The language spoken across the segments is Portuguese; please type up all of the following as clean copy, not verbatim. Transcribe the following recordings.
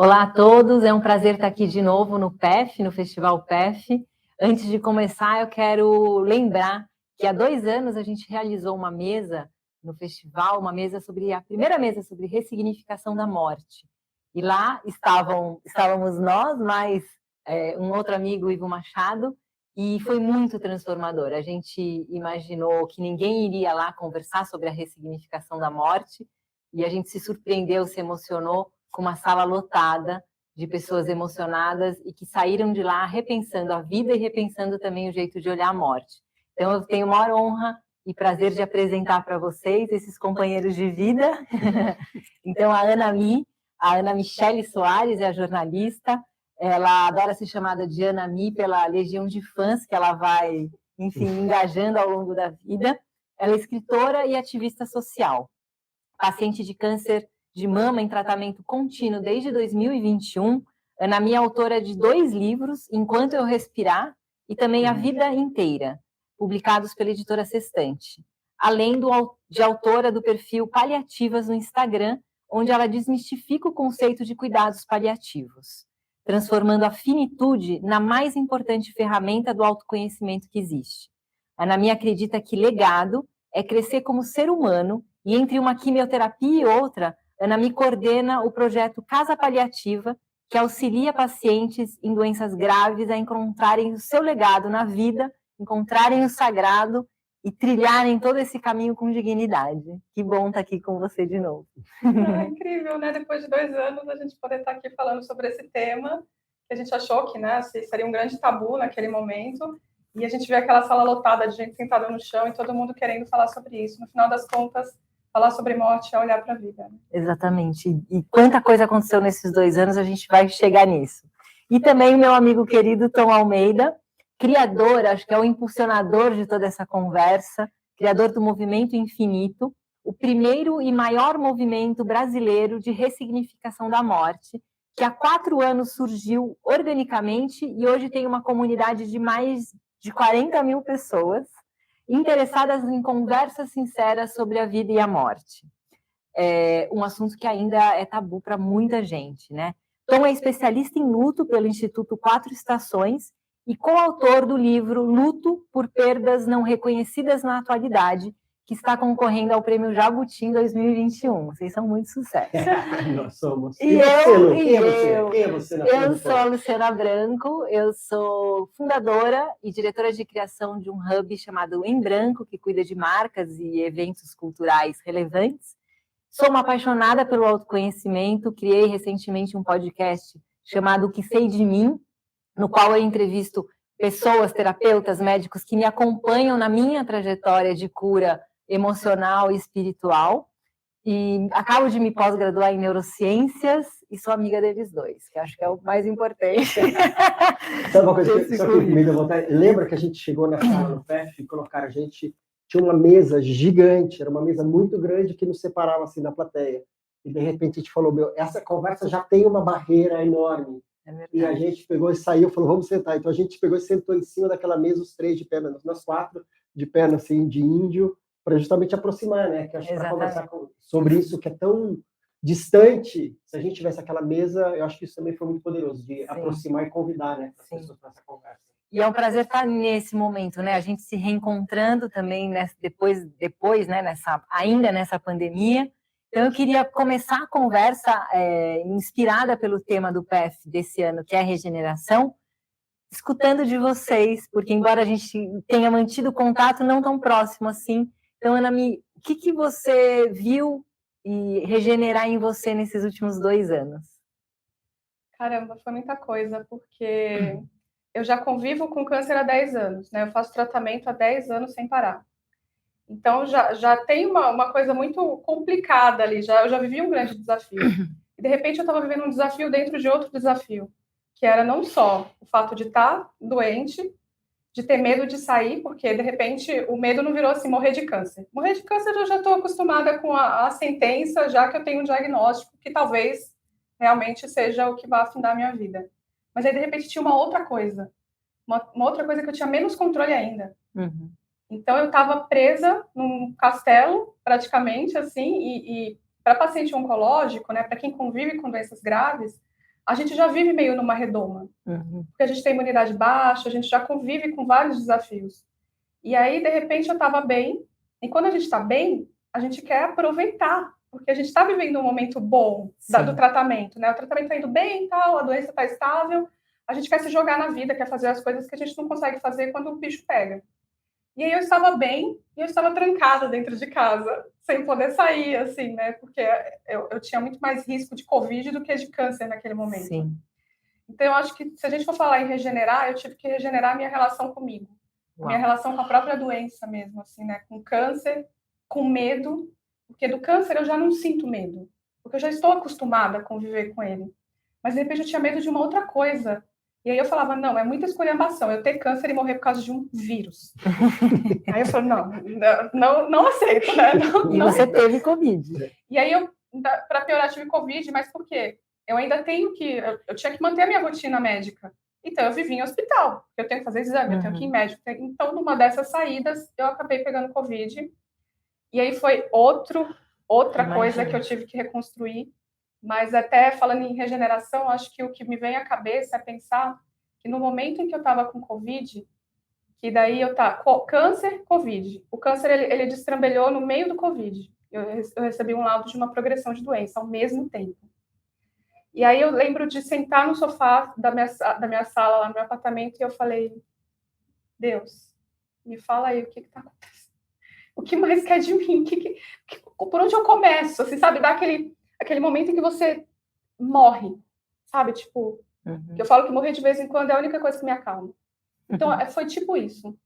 Olá a todos, é um prazer estar aqui de novo no PEF, no Festival PEF. Antes de começar, eu quero lembrar que há 2 anos a gente realizou uma mesa no festival, a primeira mesa sobre ressignificação da morte. E lá estávamos nós, mais um outro amigo, Ivo Machado, e foi muito transformador. A gente imaginou que ninguém iria lá conversar sobre a ressignificação da morte, e a gente se surpreendeu, se emocionou com uma sala lotada de pessoas emocionadas e que saíram de lá repensando a vida e repensando também o jeito de olhar a morte. Então, eu tenho a maior honra e prazer de apresentar para vocês esses companheiros de vida. Então, a Ana Michele Soares é a jornalista, ela adora ser chamada de Ana Mi pela legião de fãs que ela vai, enfim, engajando ao longo da vida. Ela é escritora e ativista social, paciente de câncer de mama em tratamento contínuo desde 2021. Ana Mi é autora de 2 livros, Enquanto Eu Respirar e também A Vida Inteira, publicados pela editora Sextante. Além de autora do perfil Paliativas no Instagram, onde ela desmistifica o conceito de cuidados paliativos, transformando a finitude na mais importante ferramenta do autoconhecimento que existe. Ana Mi acredita que legado é crescer como ser humano, e entre uma quimioterapia e outra, Ana Mi coordena o projeto Casa Paliativa, que auxilia pacientes em doenças graves a encontrarem o seu legado na vida, encontrarem o sagrado e trilharem todo esse caminho com dignidade. Que bom estar aqui com você de novo. É incrível, né? Depois de 2 anos, a gente poder estar aqui falando sobre esse tema, que a gente achou que, né, seria um grande tabu naquele momento, e a gente vê aquela sala lotada de gente sentada no chão e todo mundo querendo falar sobre isso. No final das contas, falar sobre morte é olhar para a vida. Né? Exatamente. E quanta coisa aconteceu nesses 2 anos, a gente vai chegar nisso. E também o meu amigo querido Tom Almeida, criador, acho que é o impulsionador de toda essa conversa, criador do Movimento Infinito, o primeiro e maior movimento brasileiro de ressignificação da morte, que há 4 anos surgiu organicamente e hoje tem uma comunidade de mais de 40 mil pessoas interessadas em conversas sinceras sobre a vida e a morte. É um assunto que ainda é tabu para muita gente, né? Tom é especialista em luto pelo Instituto 4 Estações e coautor do livro Luto por Perdas Não Reconhecidas na Atualidade, que está concorrendo ao Prêmio Jabuti em 2021. Vocês são muito sucesso. Nós somos. Quem é você? Eu sou a Luciana Luciana Branco, eu sou fundadora e diretora de criação de um hub chamado Em Branco, que cuida de marcas e eventos culturais relevantes. Sou uma apaixonada pelo autoconhecimento, criei recentemente um podcast chamado O Que Sei de Mim, no qual eu entrevisto pessoas, terapeutas, médicos que me acompanham na minha trajetória de cura emocional e espiritual. E acabo de me pós-graduar em neurociências e sou amiga deles dois, que acho que é o mais importante. Sabe uma coisa que me deu vontade? Lembra que a gente chegou na sala no PEF e colocaram a gente... Tinha uma mesa gigante, era uma mesa muito grande que nos separava assim da plateia. E de repente a gente falou, essa conversa já tem uma barreira enorme. E a gente pegou e saiu, falou, vamos sentar. Então a gente pegou e sentou em cima daquela mesa, os 3 de pé, nós 4 de perna assim, de índio, para justamente aproximar, né? Que acho que para conversar sobre isso que é tão distante, se a gente tivesse aquela mesa, eu acho que isso também foi muito poderoso, de aproximar e convidar, né, as pessoas para essa conversa. E é um prazer estar nesse momento, né? A gente se reencontrando também depois, né? Ainda nessa pandemia. Então, eu queria começar a conversa inspirada pelo tema do PEF desse ano, que é a regeneração, escutando de vocês, porque embora a gente tenha mantido contato não tão próximo assim. Então, Ana Mi, o que você viu e regenerar em você nesses últimos 2 anos? Caramba, foi muita coisa, porque eu já convivo com câncer há 10 anos, né? Eu faço tratamento há 10 anos sem parar. Então, já tem uma coisa muito complicada ali, eu já vivi um grande desafio. E, de repente, eu estava vivendo um desafio dentro de outro desafio, que era não só o fato de estar doente, de ter medo de sair, porque, de repente, o medo não virou assim, morrer de câncer. Morrer de câncer eu já estou acostumada com a sentença, já que eu tenho um diagnóstico que talvez realmente seja o que vai afindar a minha vida. Mas aí, de repente, tinha uma outra coisa. Uma outra coisa que eu tinha menos controle ainda. Uhum. Então, eu estava presa num castelo, praticamente, assim, e para paciente oncológico, né, para quem convive com doenças graves, a gente já vive meio numa redoma. Porque a gente tem imunidade baixa, a gente já convive com vários desafios. E aí, de repente, eu estava bem. E quando a gente está bem, a gente quer aproveitar, porque a gente está vivendo um momento bom do tratamento, né? O tratamento está indo bem e tal, a doença está estável, a gente quer se jogar na vida, quer fazer as coisas que a gente não consegue fazer quando o bicho pega. E aí eu estava bem e eu estava trancada dentro de casa, sem poder sair, assim, né? Porque eu tinha muito mais risco de Covid do que de câncer naquele momento. Sim. Então, eu acho que se a gente for falar em regenerar, eu tive que regenerar a minha relação comigo. Uau. Minha relação com a própria doença mesmo, assim, né? Com câncer, com medo, porque do câncer eu já não sinto medo, porque eu já estou acostumada a conviver com ele. Mas, de repente, eu tinha medo de uma outra coisa. E aí eu falava, não, é muita esculhambação, eu ter câncer e morrer por causa de um vírus. Aí eu falei, não aceito, né? E você teve Covid. E aí, para piorar, tive Covid, mas por quê? Eu ainda tenho que... Eu tinha que manter a minha rotina médica. Então, eu vivi em hospital. Eu tenho que fazer exame, eu tenho que ir em médico. Então, numa dessas saídas, eu acabei pegando Covid. E aí foi outra coisa que eu tive que reconstruir. Mas até falando em regeneração, acho que o que me vem à cabeça é pensar que no momento em que eu estava com Covid, que daí eu câncer, Covid. O câncer, ele destrambelhou no meio do Covid. Eu recebi um laudo de uma progressão de doença ao mesmo tempo. E aí eu lembro de sentar no sofá da minha sala, lá no meu apartamento, e eu falei, Deus, me fala aí o que está acontecendo. O que mais quer de mim? Por onde eu começo? Assim, sabe, dá aquele momento em que você morre, sabe? Tipo, eu falo que morrer de vez em quando é a única coisa que me acalma. Então, foi tipo isso.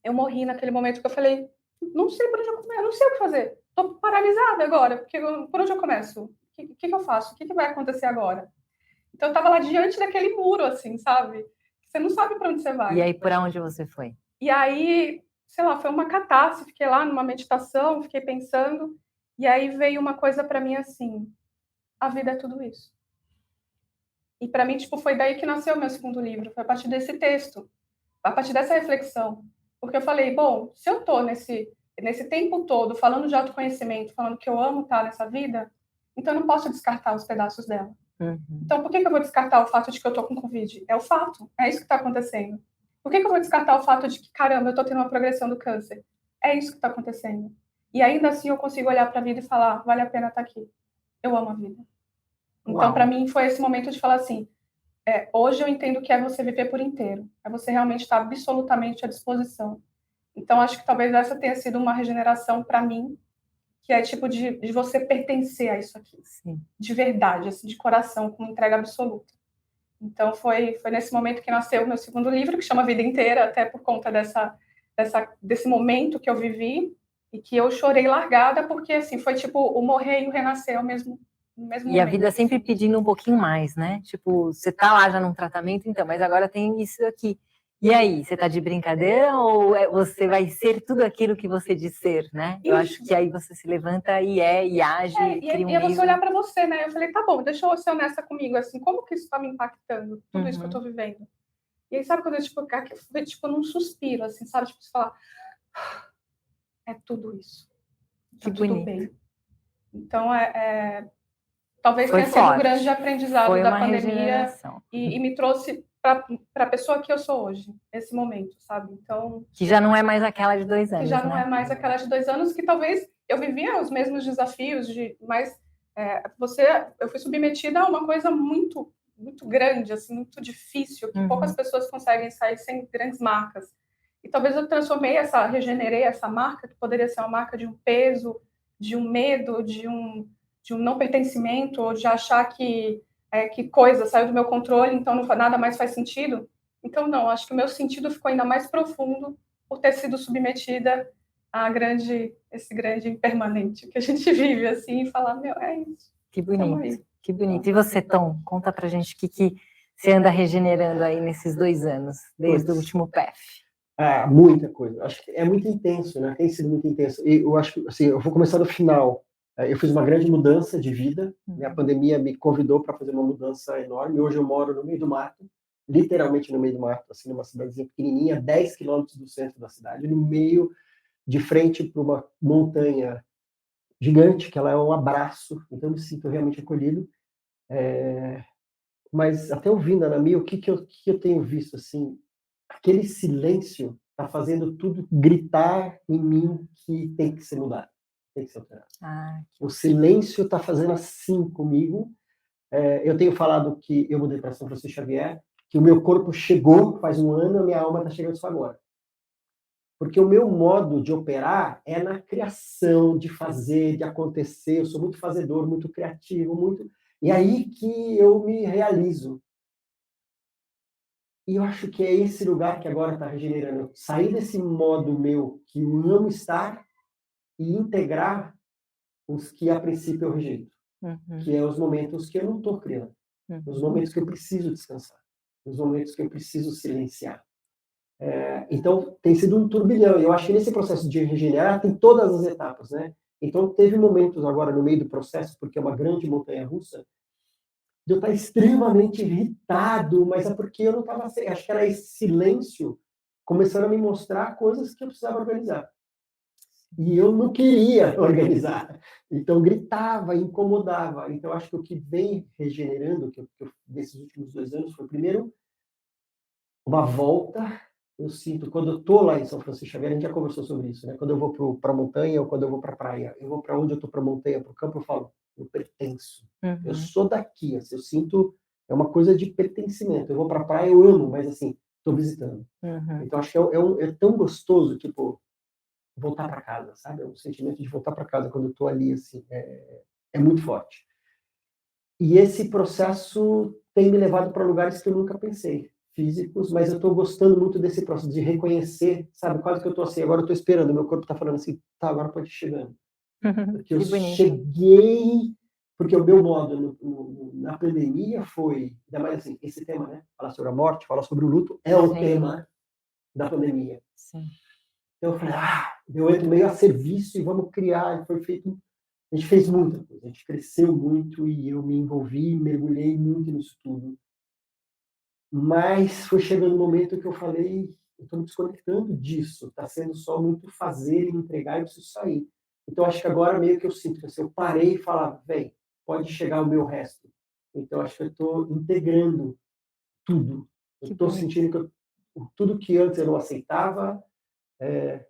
Eu morri naquele momento que eu falei, não sei por onde eu começo, não sei o que fazer. Tô paralisada agora, porque por onde eu começo? O que eu faço? O que vai acontecer agora? Então, eu tava lá diante daquele muro, assim, sabe? Você não sabe para onde você vai. E aí, para onde você foi? E aí, sei lá, foi uma catarse. Fiquei lá numa meditação, fiquei pensando. E aí veio uma coisa para mim assim, a vida é tudo isso. E para mim, tipo, foi daí que nasceu o meu segundo livro. Foi a partir desse texto, a partir dessa reflexão. Porque eu falei, bom, se eu tô nesse tempo todo falando de autoconhecimento, falando que eu amo estar nessa vida, então eu não posso descartar os pedaços dela. Então, por que eu vou descartar o fato de que eu tô com Covid? É o fato, é isso que está acontecendo. Por que eu vou descartar o fato de que, caramba, eu tô tendo uma progressão do câncer? É isso que está acontecendo. E ainda assim eu consigo olhar para a vida e falar, vale a pena estar aqui. Eu amo a vida. Então, para mim, foi esse momento de falar assim, hoje eu entendo que é você viver por inteiro. É você realmente estar absolutamente à disposição. Então, acho que talvez essa tenha sido uma regeneração para mim, que é tipo de você pertencer a isso aqui. Sim. De verdade, assim, de coração, com entrega absoluta. Então, foi nesse momento que nasceu o meu segundo livro, que chama Vida Inteira, até por conta desse momento que eu vivi e que eu chorei largada, porque, assim, foi tipo o morrer e o renascer ao mesmo momento. E a vida sempre pedindo um pouquinho mais, né? Tipo, você tá lá já num tratamento, então, mas agora tem isso aqui. E aí, você tá de brincadeira ou você vai ser tudo aquilo que você diz ser, né? Eu acho que aí você se levanta e age, cria um livro. E você olhar para você, né? Eu falei, tá bom, deixa eu ser honesta comigo, assim, como que isso tá me impactando, tudo isso que eu tô vivendo? E aí, sabe quando eu, tipo, num suspiro, assim, sabe? Tipo, você fala, é tudo isso. Tá tudo bem. Então, talvez tenha sido um grande aprendizado da pandemia e me trouxe para a pessoa que eu sou hoje, nesse momento, sabe? Então, que já não é mais aquela de 2 anos, que já não é mais aquela de 2 anos, que talvez eu vivia os mesmos desafios, mas eu fui submetida a uma coisa muito, muito grande, assim, muito difícil, que poucas pessoas conseguem sair sem grandes marcas. E talvez eu regenerei essa marca, que poderia ser uma marca de um peso, de um medo, de um não pertencimento, ou de achar que coisa saiu do meu controle, então nada mais faz sentido. Então, não, acho que o meu sentido ficou ainda mais profundo por ter sido submetida a esse grande impermanente que a gente vive, assim, e falar, meu, é isso. Que bonito, que bonito. E você, Tom, conta pra gente o que você anda regenerando aí nesses 2 anos, desde o último PEF. Muita coisa. Acho que é muito intenso, né? Tem sido muito intenso. E eu acho que, assim, eu vou começar do final. Eu fiz uma grande mudança de vida. A pandemia me convidou para fazer uma mudança enorme. Hoje eu moro no meio do mato, literalmente no meio do mato, assim, numa cidadezinha pequenininha, 10 quilômetros do centro da cidade, no meio, de frente para uma montanha gigante, que ela é um abraço. Então eu me sinto realmente acolhido. Mas até ouvindo a Anami, que eu tenho visto, assim, aquele silêncio está fazendo tudo gritar em mim que tem que ser mudado, tem que ser alterado. O silêncio está fazendo assim comigo. Eu tenho falado que eu mudei para São Francisco Xavier, que o meu corpo chegou faz um ano, a minha alma está chegando só agora. Porque o meu modo de operar é na criação, de fazer, de acontecer. Eu sou muito fazedor, muito criativo, muito... E aí que eu me realizo. E eu acho que é esse lugar que agora está regenerando. Sair desse modo meu, que eu amo estar, e integrar os que a princípio eu rejeito. Que é os momentos que eu não estou criando. Os momentos que eu preciso descansar. Os momentos que eu preciso silenciar. Então, tem sido um turbilhão. E eu acho que nesse processo de regenerar tem todas as etapas, né? Então, teve momentos agora no meio do processo, porque é uma grande montanha-russa, de eu estar extremamente irritado, mas é porque eu não estava... Acho que era esse silêncio começando a me mostrar coisas que eu precisava organizar. E eu não queria organizar. Então, gritava, incomodava. Então, acho que o que vem regenerando, nesses últimos 2 anos, foi, primeiro, uma volta. Eu sinto, quando eu estou lá em São Francisco Xavier, a gente já conversou sobre isso, né? Quando eu vou para a montanha ou quando eu vou para a praia, eu vou para onde eu estou, para a montanha, para o campo, eu falo, eu pertenço. Eu sou daqui, assim, eu sinto, é uma coisa de pertencimento. Eu vou para a praia, eu amo, mas assim, estou visitando. Então, acho que é tão gostoso, tipo, voltar para casa, sabe? É um sentimento de voltar para casa quando eu estou ali, assim, é muito forte. E esse processo tem me levado para lugares que eu nunca pensei, físicos, mas eu estou gostando muito desse processo de reconhecer, sabe? Quase que eu estou assim, agora eu estou esperando, meu corpo está falando assim, tá, agora pode ir chegando. Porque eu cheguei, porque o meu modo na pandemia foi, ainda mais assim, esse tema, né? Falar sobre a morte, falar sobre o luto, é o tema da pandemia. Sim. Então eu falei, eu entro meio a serviço e vamos criar, e foi feito... A gente fez muita coisa, a gente cresceu muito e eu me envolvi, mergulhei muito nisso tudo. Mas foi chegando um momento que eu falei, eu estou me desconectando disso, está sendo só muito fazer e entregar e eu preciso sair. Então acho que agora meio que eu sinto que assim, eu parei e falar, vem, pode chegar o meu resto. Então acho que eu estou integrando tudo. Eu estou sentindo que tudo que antes eu não aceitava, é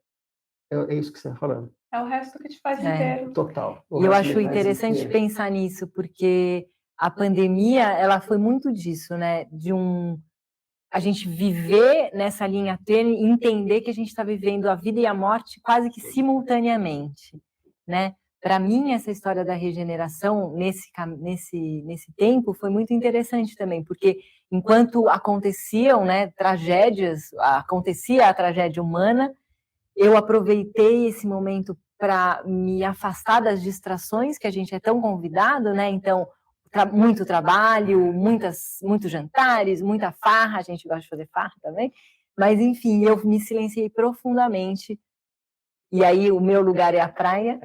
isso que você está falando. É o resto que te faz inteiro. Total. E eu acho interessante pensar nisso, porque a pandemia, ela foi muito disso, né? A gente viver nessa linha tênue e entender que a gente está vivendo a vida e a morte quase que simultaneamente, né? Para mim, essa história da regeneração nesse tempo foi muito interessante também, porque enquanto aconteciam, né, tragédias, acontecia a tragédia humana, eu aproveitei esse momento para me afastar das distrações que a gente é tão convidado, né? Então, muito trabalho, muitos jantares, muita farra, a gente gosta de fazer farra também, mas enfim, eu me silenciei profundamente, e aí o meu lugar é a praia,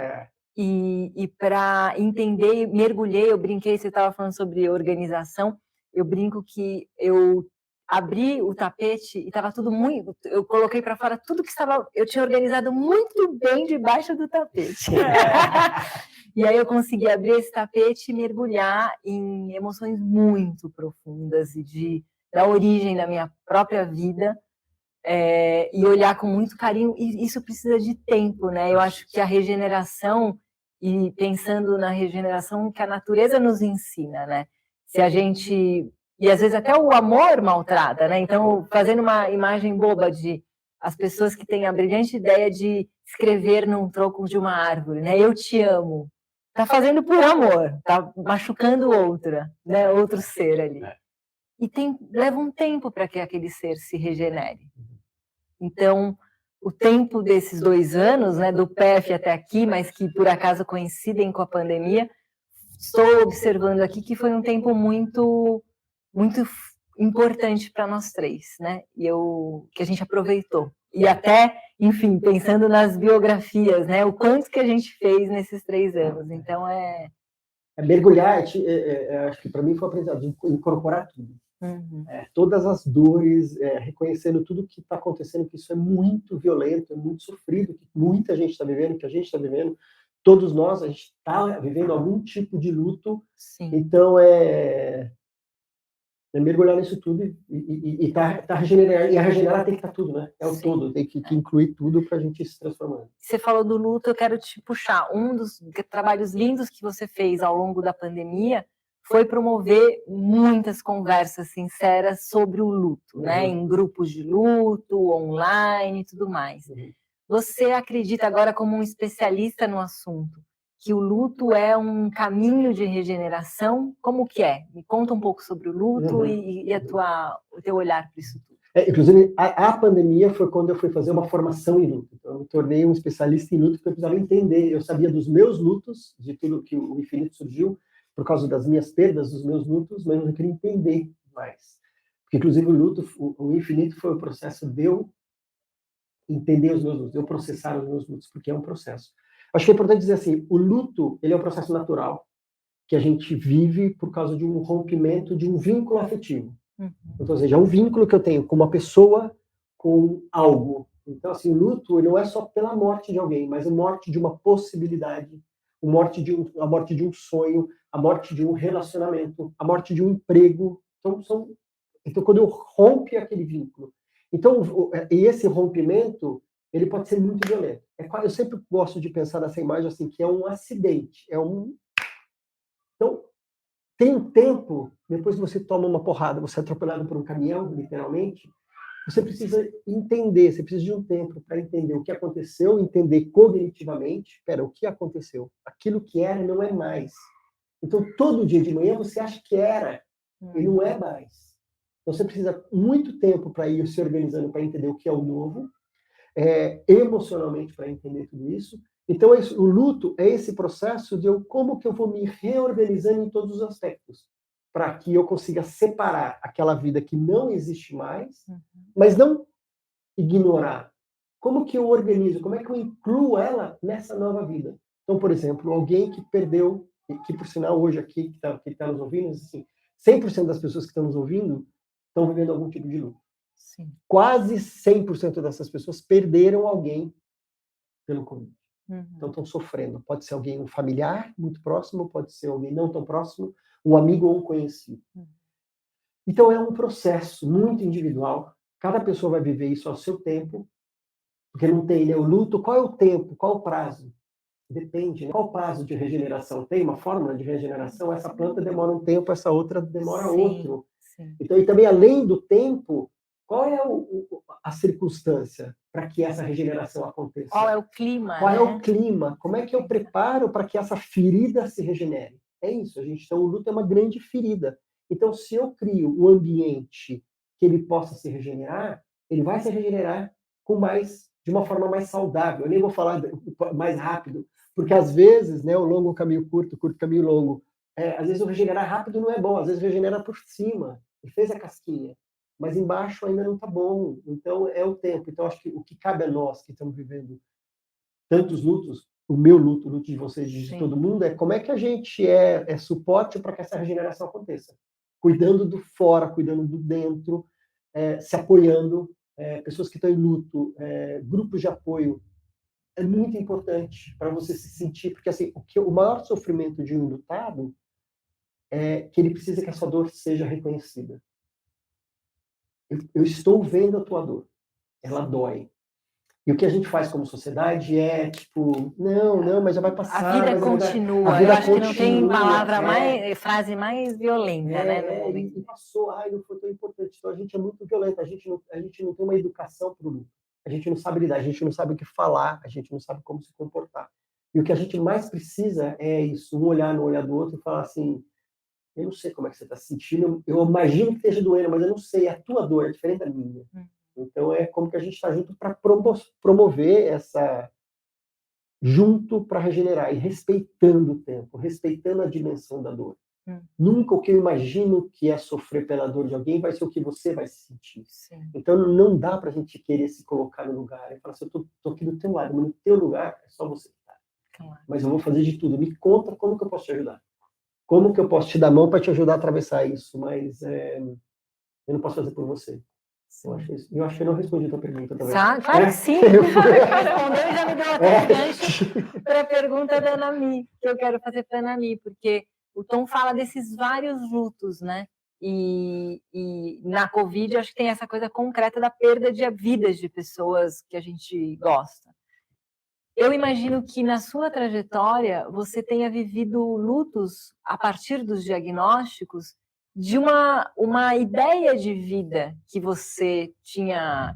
e para entender, mergulhei, eu brinquei, você estava falando sobre organização, eu brinco que eu abri o tapete e estava tudo muito... Eu coloquei para fora tudo que estava... Eu tinha organizado muito bem debaixo do tapete. E aí eu consegui abrir esse tapete e mergulhar em emoções muito profundas e da origem da minha própria vida, e olhar com muito carinho. E isso precisa de tempo, né? Eu acho que a regeneração, e pensando na regeneração que a natureza nos ensina, né? Se a gente... E às vezes até o amor maltrata, né? Então, fazendo uma imagem boba de as pessoas que têm a brilhante ideia de escrever num tronco de uma árvore, né? Eu te amo. Tá fazendo por amor, tá machucando outra, né? Outro ser ali. E leva um tempo para que aquele ser se regenere. Então, o tempo desses 2 anos, né, do PF até aqui, mas que por acaso coincidem com a pandemia, estou observando aqui que foi um tempo muito, muito importante para nós 3, né? Que a gente aproveitou. E até, enfim, pensando nas biografias, né? O quanto que a gente fez nesses 3 anos. Então, mergulhar, acho que para mim foi aprendizado, de incorporar tudo. Todas as dores, reconhecendo tudo que está acontecendo, que isso é muito violento, é muito sofrido, que muita gente está vivendo, que a gente está vivendo, todos nós, a gente está vivendo algum tipo de luto. Sim. Então, É mergulhar nisso tudo e tá regenerando. E a regenerar tem que estar tudo, né? É o todo, tem que incluir tudo para a gente ir se transformando. Você falou do luto, eu quero te puxar. Um dos trabalhos lindos que você fez ao longo da pandemia foi promover muitas conversas sinceras sobre o luto, né? Em grupos de luto, online e tudo mais. Você acredita agora, como um especialista no assunto, que o luto é um caminho de regeneração? Como que é? Me conta um pouco sobre o luto e o teu olhar para isso tudo. Inclusive, a pandemia foi quando eu fui fazer uma formação em luto. Então, eu me tornei um especialista em luto, porque eu precisava entender. Eu sabia dos meus lutos, de tudo que o infinito surgiu, por causa das minhas perdas, dos meus lutos, mas eu queria entender mais. Porque, inclusive, o luto, o infinito foi o processo de eu entender os meus lutos, de eu processar os meus lutos, porque é um processo. Acho que é importante dizer assim, o luto, ele é um processo natural, que a gente vive por causa de um rompimento de um vínculo afetivo. Então, ou seja, é um vínculo que eu tenho com uma pessoa, com algo. Então, assim, o luto ele não é só pela morte de alguém, mas a morte de uma possibilidade, a morte de um sonho, a morte de um relacionamento, a morte de um emprego. Então quando eu rompo aquele vínculo. Então, e esse rompimento, ele pode ser muito violento. Eu sempre gosto de pensar nessa imagem assim, que é um acidente. Então, tem um tempo, depois que você toma uma porrada, você é atropelado por um caminhão, literalmente, você precisa entender, você precisa de um tempo para entender o que aconteceu, entender cognitivamente, o que aconteceu? Aquilo que era não é mais. Então, todo dia de manhã você acha que era, e não é mais. Então, você precisa muito tempo para ir se organizando, para entender o que é o novo, emocionalmente para entender tudo isso. Então, o luto é esse processo de como que eu vou me reorganizando em todos os aspectos, para que eu consiga separar aquela vida que não existe mais, mas não ignorar. Como que eu organizo? Como é que eu incluo ela nessa nova vida? Então, por exemplo, alguém que perdeu, que por sinal hoje aqui, que tá nos ouvindo, assim, 100% das pessoas que estão nos ouvindo estão vivendo algum tipo de luto. Sim. Quase 100% dessas pessoas perderam alguém pelo Covid. Então estão sofrendo. Pode ser alguém, um familiar muito próximo, pode ser alguém não tão próximo, um amigo ou um conhecido. Então é um processo muito individual. Cada pessoa vai viver isso ao seu tempo, porque não tem, né? O luto, qual é o tempo, qual é o prazo? Depende, né? Qual o prazo de regeneração? Tem uma fórmula de regeneração? Essa planta demora um tempo, essa outra demora outro. Sim. Então, e também além do tempo, qual é a circunstância para que essa regeneração aconteça? Qual é o clima? Qual é o clima? Como é que eu preparo para que essa ferida se regenere? É isso, então o luto é uma grande ferida. Então, se eu crio um ambiente que ele possa se regenerar, ele vai se regenerar de uma forma mais saudável. Eu nem vou falar mais rápido, porque às vezes, né, o longo caminho curto, curto caminho longo, às vezes o regenerar rápido não é bom, às vezes regenera por cima, e fez a casquinha, mas embaixo ainda não está bom. Então é o tempo. Então acho que o que cabe a nós que estamos vivendo tantos lutos, o meu luto, o luto de vocês, de todo mundo, é como é que a gente é suporte para que essa regeneração aconteça. Cuidando do fora, cuidando do dentro, se apoiando, pessoas que estão em luto, grupos de apoio. É muito importante para você se sentir, porque assim, o maior sofrimento de um enlutado é que ele precisa que a sua dor seja reconhecida. Eu estou vendo a tua dor, ela dói. E o que a gente faz como sociedade é tipo, não, mas já vai passar. A vida continua. Eu acho que não tem frase mais violenta, né? No momento. E passou, não foi tão importante. Então a gente é muito violento, a gente não tem uma educação para o luto. A gente não sabe lidar, a gente não sabe o que falar, a gente não sabe como se comportar. E o que a gente mais precisa é isso, um olhar no olhar do outro e falar assim, eu não sei como é que você está se sentindo, eu imagino que esteja doendo, mas eu não sei, a tua dor é diferente da minha. Então, é como que a gente está junto para promover essa... junto para regenerar, e respeitando o tempo, respeitando a dimensão da dor. Nunca o que eu imagino que é sofrer pela dor de alguém vai ser o que você vai se sentir. Sim. Então, não dá para a gente querer se colocar no lugar. E falar assim, eu estou aqui do teu lado, mas no teu lugar é só você que está. Claro. Mas eu vou fazer de tudo. Me conta como que eu posso te ajudar. Como que eu posso te dar a mão para te ajudar a atravessar isso, mas eu não posso fazer por você. Eu acho que eu não respondi a tua pergunta também. Claro que sim. Respondeu e já me deu até gancho para a pergunta da Ana Mi, que eu quero fazer para a Ana Mi, porque o Tom fala desses vários lutos, né? e na Covid, acho que tem essa coisa concreta da perda de vidas de pessoas que a gente gosta. Eu imagino que na sua trajetória você tenha vivido lutos a partir dos diagnósticos de uma ideia de vida que você tinha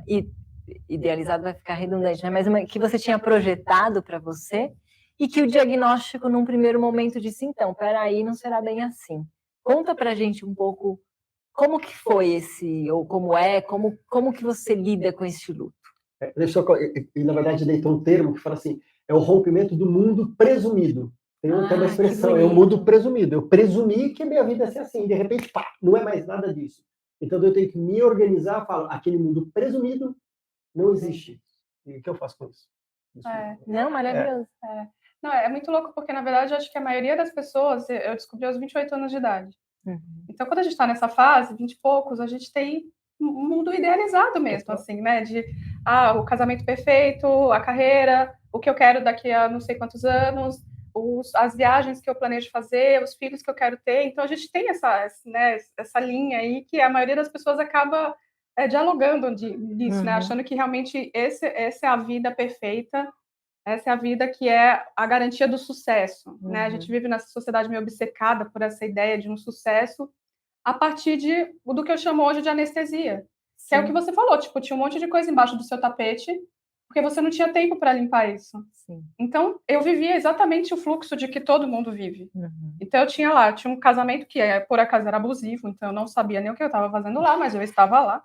idealizado, vai ficar redundante, né? Mas que você tinha projetado para você e que o diagnóstico, num primeiro momento, disse, então, peraí, não será bem assim. Conta para a gente um pouco como que foi esse, ou como que você lida com esse luto. Na verdade, tem um termo que fala assim, é o rompimento do mundo presumido. Tem uma expressão, é o mundo presumido. Eu presumi que a minha vida ia ser assim, de repente, pá, não é mais nada disso. Então eu tenho que me organizar, falo, aquele mundo presumido não existe. E o que eu faço com isso? Não, maravilhoso. Não, é muito louco, porque na verdade eu acho que a maioria das pessoas, eu descobri aos 28 anos de idade. Então, quando a gente está nessa fase, 20 e poucos, a gente tem um mundo idealizado mesmo, assim, né? De o casamento perfeito, a carreira, o que eu quero daqui a não sei quantos anos, as viagens que eu planejo fazer, os filhos que eu quero ter. Então, a gente tem essa linha aí que a maioria das pessoas acaba dialogando nisso, né? Achando que realmente essa é a vida perfeita, essa é a vida que é a garantia do sucesso, né? A gente vive nessa sociedade meio obcecada por essa ideia de um sucesso a partir do que eu chamo hoje de anestesia. Sim. Que é o que você falou, tipo, tinha um monte de coisa embaixo do seu tapete, porque você não tinha tempo para limpar isso. Sim. Então, eu vivia exatamente o fluxo de que todo mundo vive. Então, eu tinha um casamento que, por acaso, era abusivo, então eu não sabia nem o que eu estava fazendo lá, mas eu estava lá.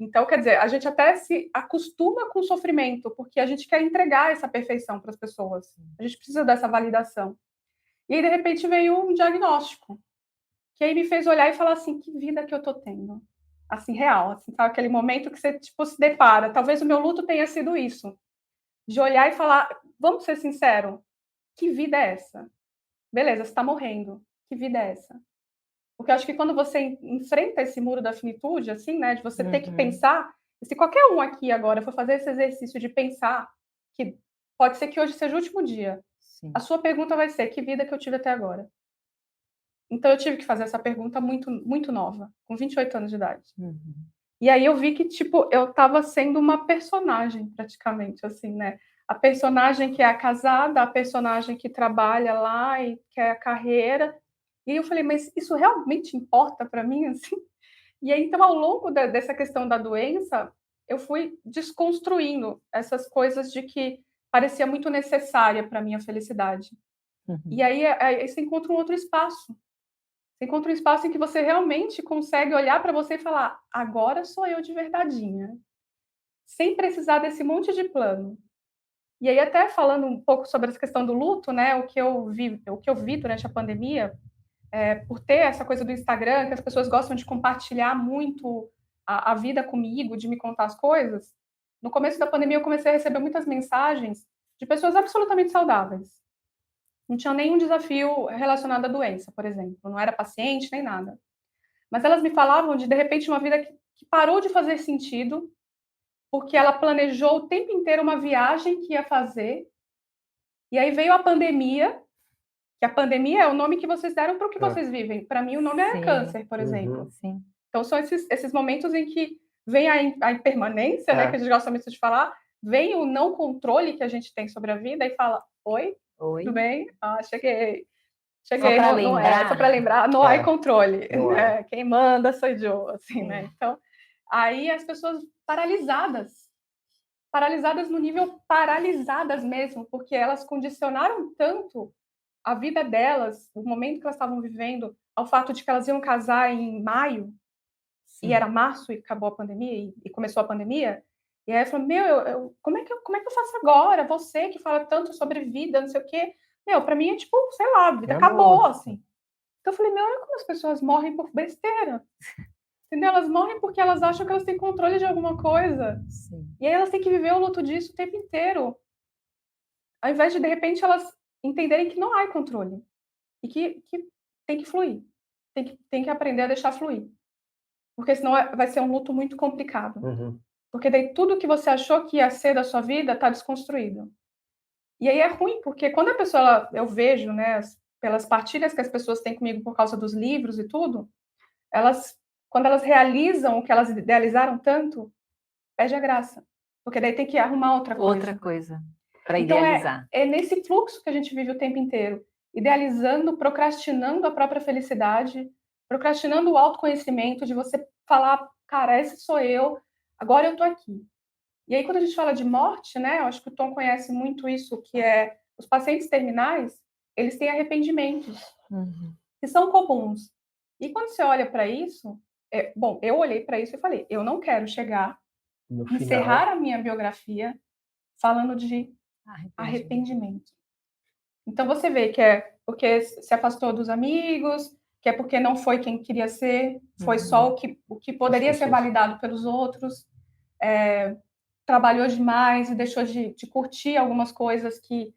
Então, quer dizer, a gente até se acostuma com o sofrimento, porque a gente quer entregar essa perfeição para as pessoas. A gente precisa dessa validação. E aí, de repente, veio um diagnóstico, que aí me fez olhar e falar assim, que vida que eu tô tendo? Assim, real, assim, sabe? Aquele momento que você, tipo, se depara. Talvez o meu luto tenha sido isso. De olhar e falar, vamos ser sinceros, que vida é essa? Beleza, você tá morrendo. Que vida é essa? Porque eu acho que quando você enfrenta esse muro da finitude, assim, né, de você ter que pensar, e se qualquer um aqui agora for fazer esse exercício de pensar, que pode ser que hoje seja o último dia, Sim. a sua pergunta vai ser, que vida que eu tive até agora? Então eu tive que fazer essa pergunta muito, muito nova, com 28 anos de idade. E aí eu vi que, tipo, eu estava sendo uma personagem, praticamente, assim, né? A personagem que é a casada, a personagem que trabalha lá e quer a carreira. E eu falei, mas isso realmente importa para mim, assim? E aí, então, ao longo dessa questão da doença, eu fui desconstruindo essas coisas de que parecia muito necessária para a minha felicidade. E aí você encontra um outro espaço. Você encontra um espaço em que você realmente consegue olhar para você e falar, agora sou eu de verdadeinha. Sem precisar desse monte de plano. E aí, até falando um pouco sobre essa questão do luto, né? O que eu vi durante a pandemia, por ter essa coisa do Instagram, que as pessoas gostam de compartilhar muito a vida comigo, de me contar as coisas. No começo da pandemia, eu comecei a receber muitas mensagens de pessoas absolutamente saudáveis. Não tinha nenhum desafio relacionado à doença, por exemplo. Não era paciente, nem nada. Mas elas me falavam de repente, uma vida que parou de fazer sentido, porque ela planejou o tempo inteiro uma viagem que ia fazer, e aí veio a pandemia, que a pandemia é o nome que vocês deram para o que vocês vivem. Para mim, o nome é câncer, por exemplo. Sim. Então, são esses momentos em que vem a impermanência, né, que a gente gosta muito de falar, vem o não controle que a gente tem sobre a vida e fala, oi, tudo bem? Cheguei. Só para lembrar, não há controle. Né? Quem manda sou eu, assim, né? Então, aí as pessoas paralisadas no nível paralisadas mesmo, porque elas condicionaram tanto a vida delas, o momento que elas estavam vivendo, ao fato de que elas iam casar em maio, e era março e acabou a pandemia, e começou a pandemia, e aí ela falou, como é que eu faço agora? Você que fala tanto sobre vida, não sei o quê. Para mim é tipo, sei lá, a vida acabou, assim. Então eu falei, olha como as pessoas morrem por besteira. Entendeu? Elas morrem porque elas acham que elas têm controle de alguma coisa. Sim. E aí elas têm que viver o luto disso o tempo inteiro. Ao invés de repente, elas entenderem que não há controle. E que tem que fluir. Tem que aprender a deixar fluir. Porque senão vai ser um luto muito complicado. Porque daí tudo que você achou que ia ser da sua vida está desconstruído. E aí é ruim, porque quando a pessoa, eu vejo, né, pelas partilhas que as pessoas têm comigo por causa dos livros e tudo, quando elas realizam o que elas idealizaram tanto, perde a graça. Porque daí tem que arrumar outra coisa para então, idealizar. É nesse fluxo que a gente vive o tempo inteiro. Idealizando, procrastinando a própria felicidade, procrastinando o autoconhecimento, de você falar, cara, esse sou eu, agora eu tô aqui. E aí, quando a gente fala de morte, né, eu acho que o Tom conhece muito isso, que é os pacientes terminais, eles têm arrependimentos, que são comuns. E quando você olha para isso, bom, eu olhei para isso e falei, eu não quero chegar, encerrar a minha biografia falando de arrependimento. Então você vê que é porque se afastou dos amigos, que é porque não foi quem queria ser, foi só o que poderia ser validado pelos outros, trabalhou demais e deixou de curtir algumas coisas que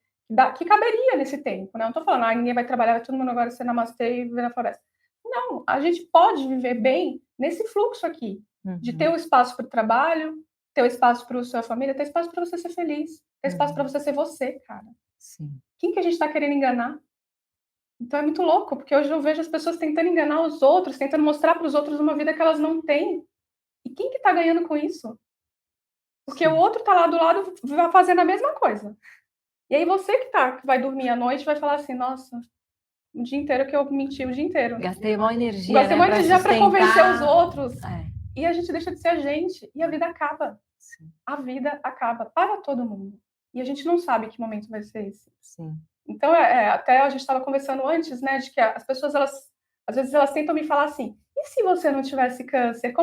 caberia nesse tempo, né? Não estou falando, ninguém vai trabalhar, vai todo mundo agora ser namastê e viver na floresta. Não, a gente pode viver bem nesse fluxo aqui, de ter o espaço para o trabalho, ter o espaço para a sua família, ter espaço para você ser feliz, ter espaço para você ser você, cara. Sim. Quem que a gente está querendo enganar? Então é muito louco, porque hoje eu vejo as pessoas tentando enganar os outros, tentando mostrar para os outros uma vida que elas não têm. E quem que está ganhando com isso? Porque o outro está lá do lado fazendo a mesma coisa. E aí você que vai dormir à noite vai falar assim, nossa, o dia inteiro que eu menti o dia inteiro. Gastei uma energia, Gastei uma energia para convencer os outros. É. E a gente deixa de ser a gente. E a vida acaba. Sim. A vida acaba para todo mundo. E a gente não sabe que momento vai ser esse. Sim. Então, até a gente estava conversando antes, né, de que as pessoas, às vezes elas tentam me falar assim, e se você não tivesse câncer,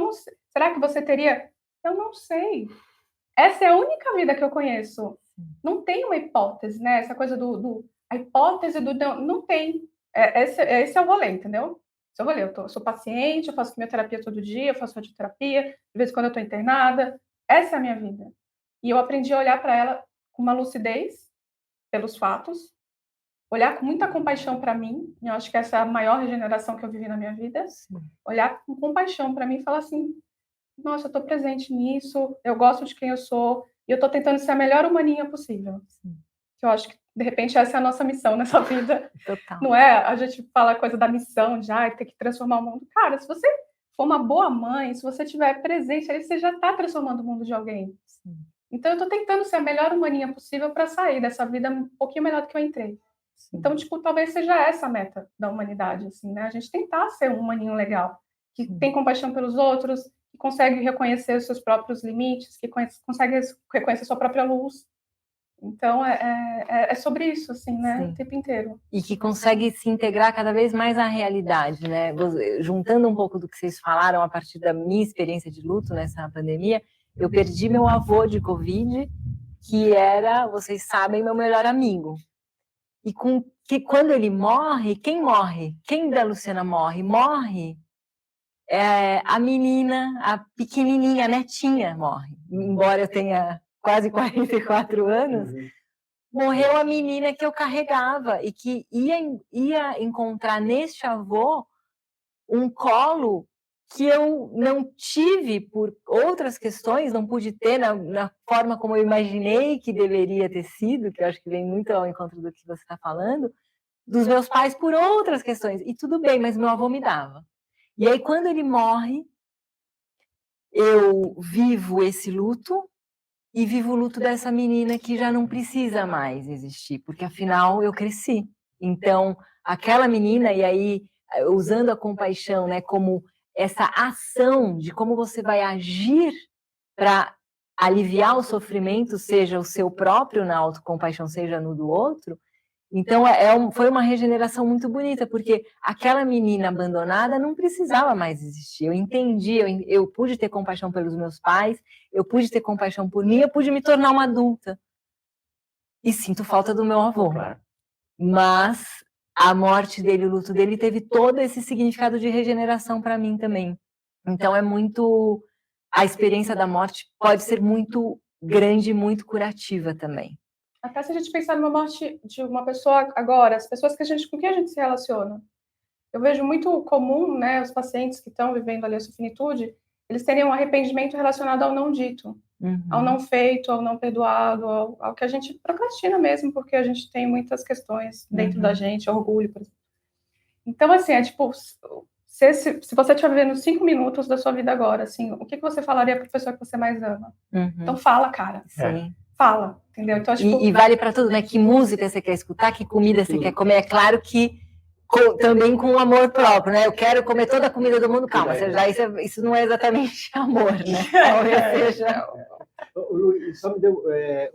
será que você teria? Eu não sei. Essa é a única vida que eu conheço. Não tem uma hipótese, né? Essa coisa a hipótese do não tem. Esse é o rolê, entendeu? Esse é o rolê. Eu sou paciente, eu faço quimioterapia todo dia, eu faço radioterapia, de vez em quando eu estou internada. Essa é a minha vida. E eu aprendi a olhar para ela com uma lucidez, pelos fatos, olhar com muita compaixão para mim. Eu acho que essa é a maior regeneração que eu vivi na minha vida. Sim. Olhar com compaixão para mim e falar assim, nossa, eu estou presente nisso, eu gosto de quem eu sou, e eu estou tentando ser a melhor humaninha possível. Sim. Eu acho que, de repente, essa é a nossa missão nessa vida. Total. Não é? A gente fala a coisa da missão, de ter que transformar o mundo. Cara, se você for uma boa mãe, se você estiver presente, aí você já está transformando o mundo de alguém. Sim. Então, eu estou tentando ser a melhor humaninha possível para sair dessa vida um pouquinho melhor do que eu entrei. Sim. Então, talvez seja essa a meta da humanidade, assim, né? A gente tentar ser um humaninho legal, que tem compaixão pelos outros, que consegue reconhecer os seus próprios limites, que consegue reconhecer sua própria luz. Então, é sobre isso, assim, né? Sim. O tempo inteiro. E que consegue se integrar cada vez mais à realidade, né? Juntando um pouco do que vocês falaram a partir da minha experiência de luto nessa pandemia, eu perdi meu avô de Covid, que era, vocês sabem, meu melhor amigo. E quando ele morre, quem morre? Quem da Luciana morre? Morre a menina, a pequenininha, a netinha morre. Embora eu tenha quase 44 anos, morreu a menina que eu carregava e que ia encontrar neste avô um colo que eu não tive por outras questões, não pude ter na forma como eu imaginei que deveria ter sido, que eu acho que vem muito ao encontro do que você está falando, dos meus pais por outras questões. E tudo bem, mas meu avô me dava. E aí, quando ele morre, eu vivo esse luto e vivo o luto dessa menina que já não precisa mais existir, porque afinal eu cresci. Então, aquela menina, e aí, usando a compaixão, né, como essa ação de como você vai agir para aliviar o sofrimento, seja o seu próprio na autocompaixão, seja no do outro. Então, foi uma regeneração muito bonita, porque aquela menina abandonada não precisava mais existir. Eu entendi, eu pude ter compaixão pelos meus pais, eu pude ter compaixão por mim, eu pude me tornar uma adulta. E sinto falta do meu avô. Claro. Mas a morte dele, o luto dele, teve todo esse significado de regeneração para mim também. Então, a experiência da morte pode ser muito grande e muito curativa também. Até se a gente pensar numa morte de uma pessoa agora, as pessoas com quem a gente se relaciona. Eu vejo muito comum, né, os pacientes que estão vivendo ali a sua finitude, eles terem um arrependimento relacionado ao não dito, ao não feito, ao não perdoado, ao que a gente procrastina mesmo, porque a gente tem muitas questões dentro da gente, orgulho, por exemplo. Então, assim, se você estiver vivendo 5 minutos da sua vida agora, assim, o que você falaria para a pessoa que você mais ama? Então fala, cara. Sim. Fala, entendeu? Então, tipo, e vale para tudo, né? Que música você quer escutar, que comida você quer comer. É claro que também com amor próprio, né? Eu quero comer toda a comida do mundo. Calma, isso não é exatamente amor, né? Talvez seja... Só me deu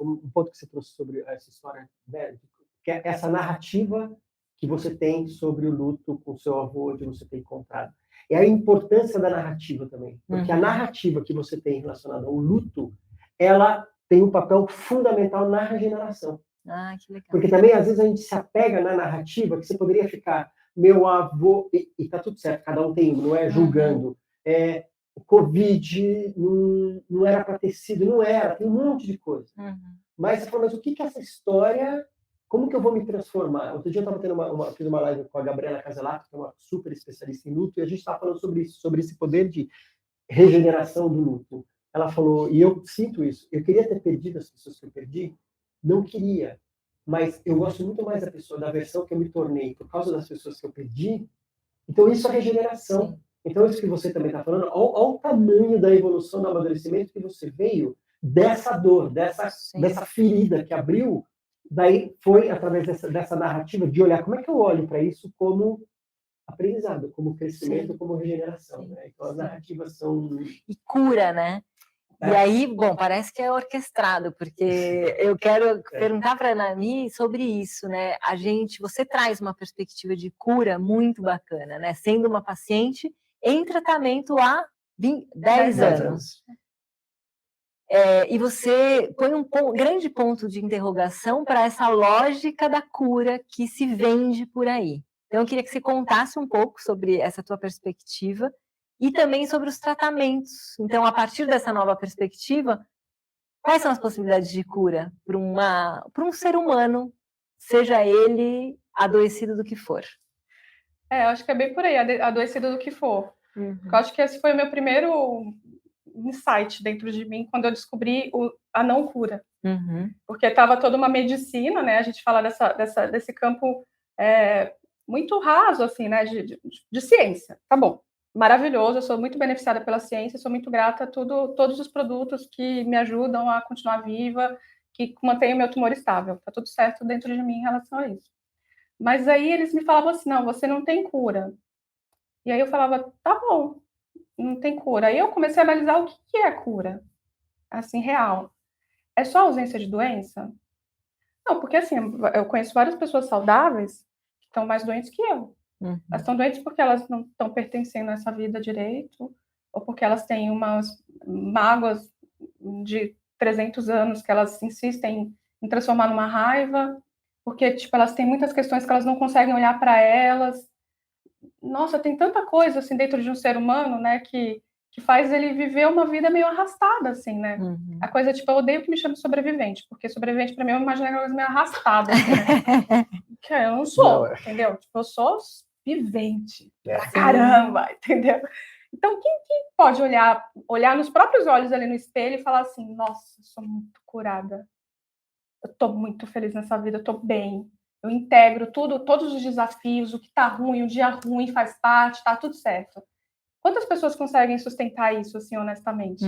um ponto que você trouxe sobre essa história, né? Que é essa narrativa que você tem sobre o luto com o seu avô, de você ter encontrado. E a importância da narrativa também. Porque a narrativa que você tem relacionada ao luto, ela tem um papel fundamental na regeneração. Ah, que legal. Porque também, às vezes, a gente se apega na narrativa, que você poderia ficar, meu avô, e tá tudo certo, cada um tem, não é julgando. O Covid não era para ter sido, não era, tem um monte de coisa. Mas você fala, mas o que essa história, como que eu vou me transformar? Outro dia eu estava tendo fiz uma live com a Gabriela Caselato, que é uma super especialista em luto, e a gente estava falando sobre isso, sobre esse poder de regeneração do luto. Ela falou, e eu sinto isso, eu queria ter perdido as pessoas que eu perdi, não queria, mas eu gosto muito mais da versão que eu me tornei por causa das pessoas que eu perdi. Então isso é regeneração. Sim. Então isso que você também está falando, olha o tamanho da evolução, do amadurecimento que você veio dessa dor, dessa ferida que abriu, daí foi através dessa narrativa de olhar, como é que eu olho para isso como aprendizado, como crescimento, sim, como regeneração. Né? Então as narrativas são... E cura, né? E aí, bom, parece que é orquestrado, porque eu quero perguntar para a Nani sobre isso, né? Você traz uma perspectiva de cura muito bacana, né? Sendo uma paciente em tratamento há 10 anos. E você põe um grande ponto de interrogação para essa lógica da cura que se vende por aí. Então, eu queria que você contasse um pouco sobre essa tua perspectiva e também sobre os tratamentos. Então, a partir dessa nova perspectiva, quais são as possibilidades de cura para um ser humano, seja ele adoecido do que for? Eu acho que é bem por aí, adoecido do que for. Eu acho que esse foi o meu primeiro insight dentro de mim quando eu descobri a não cura. Porque estava toda uma medicina, né? A gente fala desse campo muito raso, assim, né? De ciência. Tá bom. Maravilhoso, eu sou muito beneficiada pela ciência, sou muito grata a todos os produtos que me ajudam a continuar viva, que mantêm o meu tumor estável. Tá tudo certo dentro de mim em relação a isso. Mas aí eles me falavam assim, não, você não tem cura. E aí eu falava, tá bom, não tem cura. Aí eu comecei a analisar o que é cura, assim, real. É só ausência de doença? Não, porque assim, eu conheço várias pessoas saudáveis que estão mais doentes que eu. Elas estão doentes porque elas não estão pertencendo a essa vida direito, ou porque elas têm umas mágoas de 300 anos que elas insistem em transformar numa raiva, porque, tipo, elas têm muitas questões que elas não conseguem olhar para elas. Nossa, tem tanta coisa, assim, dentro de um ser humano, né, que faz ele viver uma vida meio arrastada, assim, né? A coisa, tipo, eu odeio que me chame sobrevivente, porque sobrevivente, pra mim, eu imagino aquela coisa meio arrastada, assim, né? Que eu não sou, entendeu? Tipo, eu sou vivente, pra caramba, entendeu? Então, quem pode olhar nos próprios olhos ali no espelho e falar assim, nossa, eu sou muito curada, eu tô muito feliz nessa vida, eu tô bem, eu integro todos os desafios, o que tá ruim, o dia ruim faz parte, tá tudo certo. Quantas pessoas conseguem sustentar isso, assim, honestamente?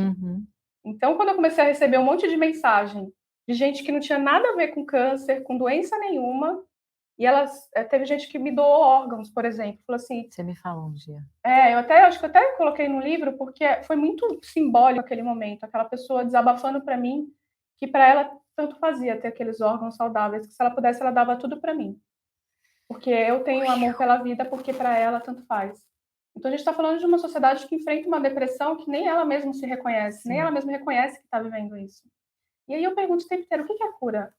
Então, quando eu comecei a receber um monte de mensagem de gente que não tinha nada a ver com câncer, com doença nenhuma, e teve gente que me doou órgãos, por exemplo, falou assim... Você me falou um dia. Acho que eu até coloquei no livro, porque foi muito simbólico aquele momento, aquela pessoa desabafando para mim, que para ela tanto fazia ter aqueles órgãos saudáveis, que se ela pudesse, ela dava tudo para mim. Porque eu tenho amor pela vida, porque para ela tanto faz. Então, a gente está falando de uma sociedade que enfrenta uma depressão que nem ela mesma se reconhece, Sim. nem ela mesma reconhece que está vivendo isso. E aí eu pergunto o tempo inteiro, o que é cura?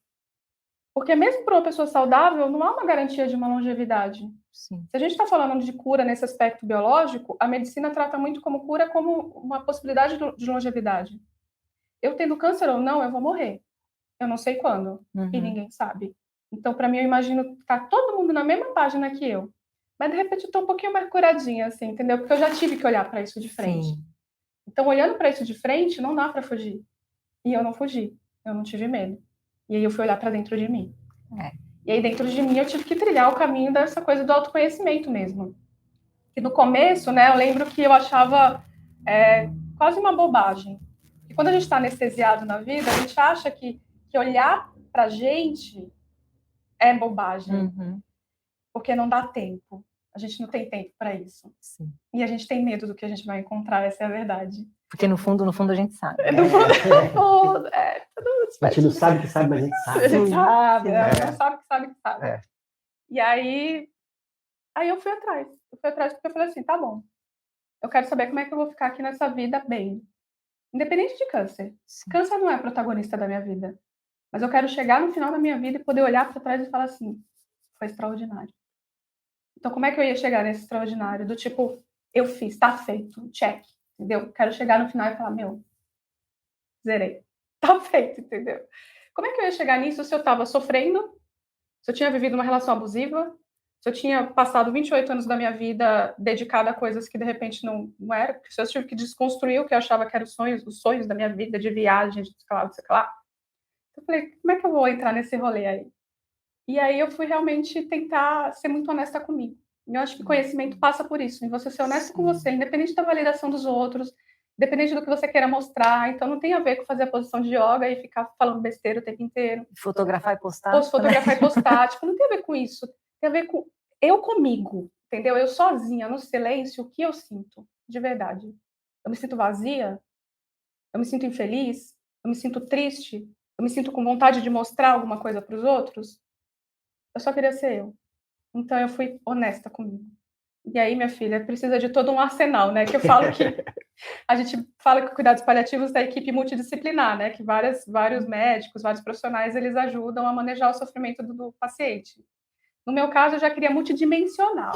Porque mesmo para uma pessoa saudável, não há uma garantia de uma longevidade. Sim. Se a gente está falando de cura nesse aspecto biológico, a medicina trata muito como cura como uma possibilidade de longevidade. Eu tendo câncer ou não, eu vou morrer. Eu não sei quando. E ninguém sabe. Então, para mim, eu imagino que tá todo mundo na mesma página que eu. Mas, de repente, eu tô um pouquinho mais curadinha, assim, entendeu? Porque eu já tive que olhar para isso de frente. Sim. Então, olhando para isso de frente, não dá para fugir. E eu não fugi. Eu não tive medo. E aí eu fui olhar para dentro de mim. E aí, dentro de mim, eu tive que trilhar o caminho dessa coisa do autoconhecimento mesmo. que no começo, né, eu lembro que eu achava quase uma bobagem. E quando a gente está anestesiado na vida, a gente acha que olhar para a gente é bobagem, porque não dá tempo. A gente não tem tempo para isso. Sim. E a gente tem medo do que a gente vai encontrar, essa é a verdade. Porque no fundo a gente sabe. No fundo, A gente não sabe que sabe, mas a gente sabe. A gente sabe, não sabe que sabe que sabe. É. E aí eu fui atrás. Eu fui atrás porque eu falei assim, tá bom. Eu quero saber como é que eu vou ficar aqui nessa vida bem. Independente de câncer. Sim. Câncer não é protagonista da minha vida. Mas eu quero chegar no final da minha vida e poder olhar para trás e falar assim, foi extraordinário. Então, como é que eu ia chegar nesse extraordinário? Do tipo, eu fiz, tá feito, check, entendeu? Quero chegar no final e falar, meu, zerei. Tá feito, entendeu? Como é que eu ia chegar nisso se eu estava sofrendo, se eu tinha vivido uma relação abusiva, se eu tinha passado 28 anos da minha vida dedicada a coisas que de repente não era, se eu tive que desconstruir o que eu achava que eram os sonhos da minha vida, de viagem, de sei lá. Eu falei, como é que eu vou entrar nesse rolê aí? E aí eu fui realmente tentar ser muito honesta comigo. Eu acho que conhecimento passa por isso, em você ser honesto com você, independente da validação dos outros, independente do que você queira mostrar. Então não tem a ver com fazer a posição de yoga e ficar falando besteira o tempo inteiro. Fotografar e postar. Fotografar e postar. Tipo, não tem a ver com isso. Tem a ver com eu comigo, entendeu? Eu sozinha, no silêncio, o que eu sinto, de verdade. Eu me sinto vazia? Eu me sinto infeliz? Eu me sinto triste? Eu me sinto com vontade de mostrar alguma coisa para os outros? Eu só queria ser eu. Então eu fui honesta comigo. E aí, minha filha, precisa de todo um arsenal, né? Que eu falo que a gente fala que cuidados paliativos da equipe multidisciplinar, né? Que vários médicos, vários profissionais, eles ajudam a manejar o sofrimento do paciente. No meu caso, eu já queria multidimensional.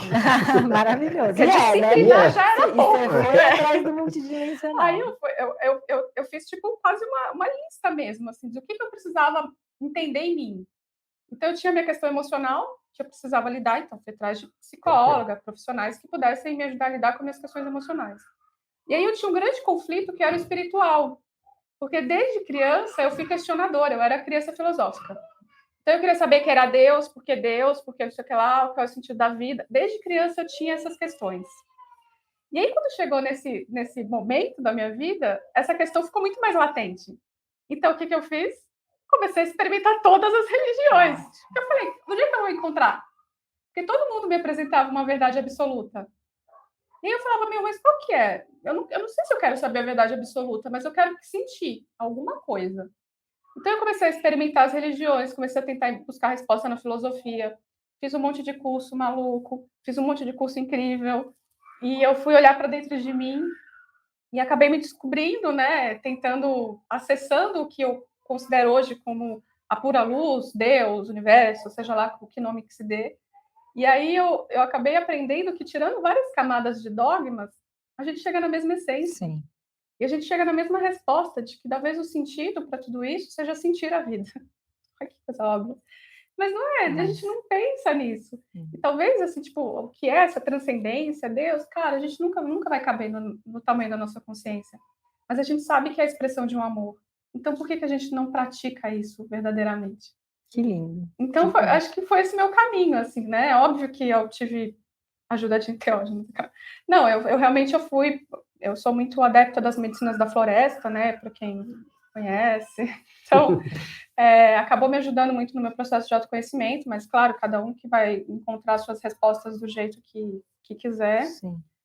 Maravilhoso. Porque disciplinar já era pouco. Foi atrás do multidimensional. Aí eu fiz tipo quase uma lista mesmo, assim, do que eu precisava entender em mim. Então, eu tinha minha questão emocional, que eu precisava lidar, então fui atrás de psicóloga, profissionais que pudessem me ajudar a lidar com minhas questões emocionais. E aí eu tinha um grande conflito que era o espiritual, porque desde criança eu fui questionadora, eu era criança filosófica. Então eu queria saber que era Deus, porque não sei o que lá, qual é o sentido da vida. Desde criança eu tinha essas questões. E aí quando chegou nesse momento da minha vida, essa questão ficou muito mais latente. Então o que eu fiz? Comecei a experimentar todas as religiões. Eu falei, onde é que eu vou encontrar? Porque todo mundo me apresentava uma verdade absoluta. E aí eu falava, meu, mas qual que é? Eu não sei se eu quero saber a verdade absoluta, mas eu quero sentir alguma coisa. Então eu comecei a experimentar as religiões, comecei a tentar buscar resposta na filosofia. Fiz um monte de curso maluco, fiz um monte de curso incrível. E eu fui olhar para dentro de mim e acabei me descobrindo, né? Acessando o que eu considero hoje como a pura luz, Deus, universo, seja lá o que nome que se dê. E aí eu acabei aprendendo que, tirando várias camadas de dogmas, a gente chega na mesma essência. Sim. E a gente chega na mesma resposta, de que talvez o sentido para tudo isso seja sentir a vida. Ai, que coisa óbvia. Mas não é, a gente não pensa nisso. E talvez, assim, tipo, o que é essa transcendência, Deus, cara, a gente nunca vai caber no tamanho da nossa consciência. Mas a gente sabe que é a expressão de um amor. Então, por que a gente não pratica isso verdadeiramente? Que lindo. Então, acho que foi esse meu caminho, assim, né? Óbvio que eu tive ajuda de teólogo. Não, eu realmente eu sou muito adepta das medicinas da floresta, né? Para quem conhece. Então, acabou me ajudando muito no meu processo de autoconhecimento, mas, claro, cada um que vai encontrar suas respostas do jeito que quiser.